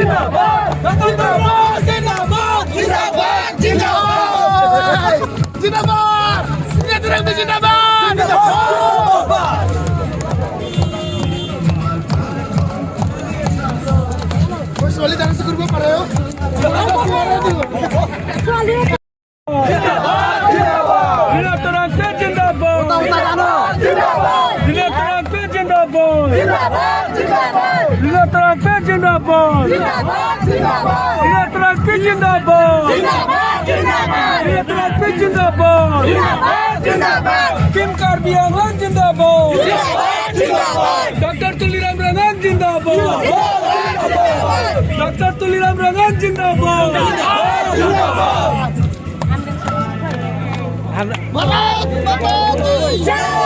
जिंदाबाद जिंदाबाद जिंदाबाद जिंदाबाद जिंदाबाद जिंदाबाद terangpi जिंदाबाद Soalnya jangan segur gua para yo. Rina terangpi जिंदाबाद. Rina terangpi जिंदाबाद. Rina terangpi जिंदाबाद. Rina terangpi जिंदाबाद. Rina terangpi जिंदाबाद. Kim Karbiangan जिंदाबाद. Dokter Tuliramrangan जिंदाबाद. Dokter Tuliramrangan जिंदाबाद. भारत माता की जय।